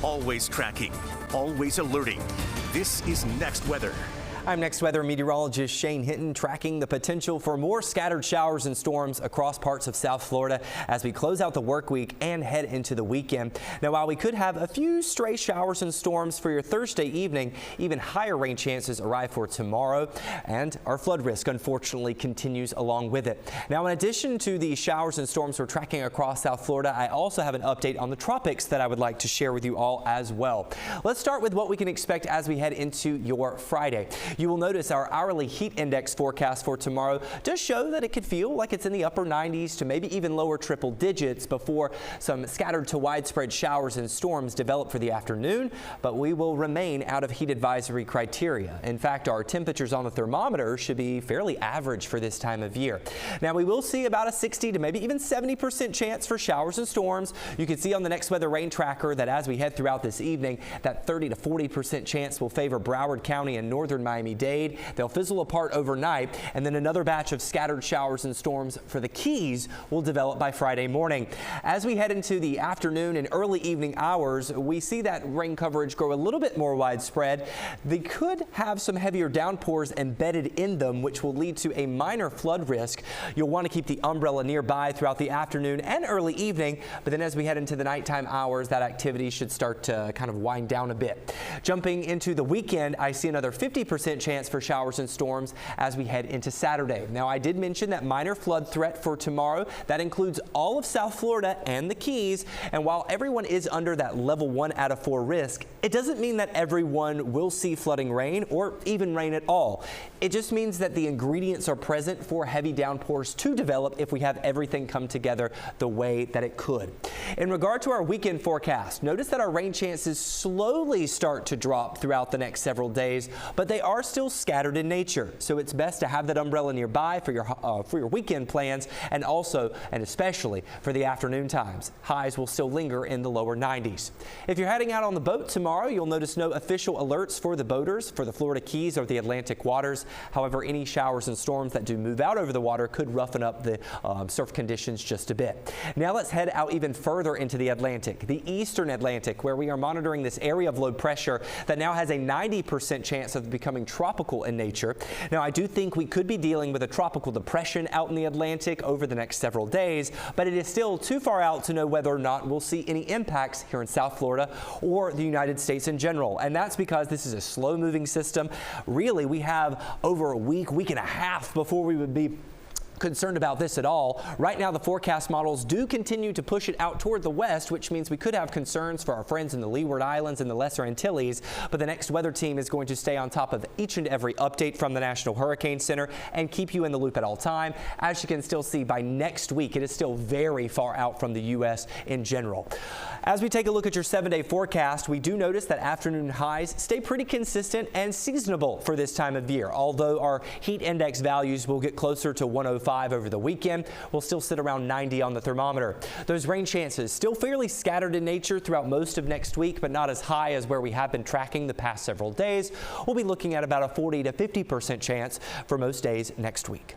Always tracking, always alerting. This is Next Weather. I'm Next Weather meteorologist Shane Hinton, tracking the potential for more scattered showers and storms across parts of South Florida as we close out the work week and head into the weekend. Now, while we could have a few stray showers and storms for your Thursday evening, even higher rain chances arrive for tomorrow, and our flood risk unfortunately continues along with it. Now, in addition to the showers and storms we're tracking across South Florida, I also have an update on the tropics that I would like to share with you all as well. Let's start with what we can expect as we head into your Friday. You will notice our hourly heat index forecast for tomorrow does show that it could feel like it's in the upper 90s to maybe even lower triple digits before some scattered to widespread showers and storms develop for the afternoon, but we will remain out of heat advisory criteria. In fact, our temperatures on the thermometer should be fairly average for this time of year. Now, we will see about a 60 to maybe even 70% chance for showers and storms. You can see on the Next Weather rain tracker that as we head throughout this evening, that 30 to 40% chance will favor Broward County and northern Miami-Dade. They'll fizzle apart overnight, and then another batch of scattered showers and storms for the Keys will develop by Friday morning. As we head into the afternoon and early evening hours, we see that rain coverage grow a little bit more widespread. They could have some heavier downpours embedded in them, which will lead to a minor flood risk. You'll want to keep the umbrella nearby throughout the afternoon and early evening, but then as we head into the nighttime hours, that activity should start to kind of wind down a bit. Jumping into the weekend, I see another 50% chance for showers and storms as we head into Saturday. Now, I did mention that minor flood threat for tomorrow. That includes all of South Florida and the Keys. And while everyone is under that level 1 out of 4 risk, it doesn't mean that everyone will see flooding rain or even rain at all. It just means that the ingredients are present for heavy downpours to develop if we have everything come together the way that it could. In regard to our weekend forecast, notice that our rain chances slowly start to drop throughout the next several days, but they are still scattered in nature, so it's best to have that umbrella nearby for your weekend plans, and also and especially for the afternoon times. Highs will still linger in the lower 90s. If you're heading out on the boat tomorrow, you'll notice no official alerts for the boaters for the Florida Keys or the Atlantic waters. However, any showers and storms that do move out over the water could roughen up the surf conditions just a bit. Now let's head out even further into the Atlantic, the eastern Atlantic, where we are monitoring this area of low pressure that now has a 90% chance of becoming tropical in nature. Now, I do think we could be dealing with a tropical depression out in the Atlantic over the next several days, but it is still too far out to know whether or not we'll see any impacts here in South Florida or the United States in general. And that's because this is a slow moving system. Really, we have over a week and a half before we would be concerned about this at all. Right now, the forecast models do continue to push it out toward the west, which means we could have concerns for our friends in the Leeward Islands and the Lesser Antilles, but the Next Weather team is going to stay on top of each and every update from the National Hurricane Center and keep you in the loop at all time. As you can still see, by next week, it is still very far out from the U.S. in general. As we take a look at your 7-day forecast, we do notice that afternoon highs stay pretty consistent and seasonable for this time of year. Although our heat index values will get closer to 105 over the weekend, we'll still sit around 90 on the thermometer. Those rain chances still fairly scattered in nature throughout most of next week, but not as high as where we have been tracking the past several days. We'll be looking at about a 40 to 50% chance for most days next week.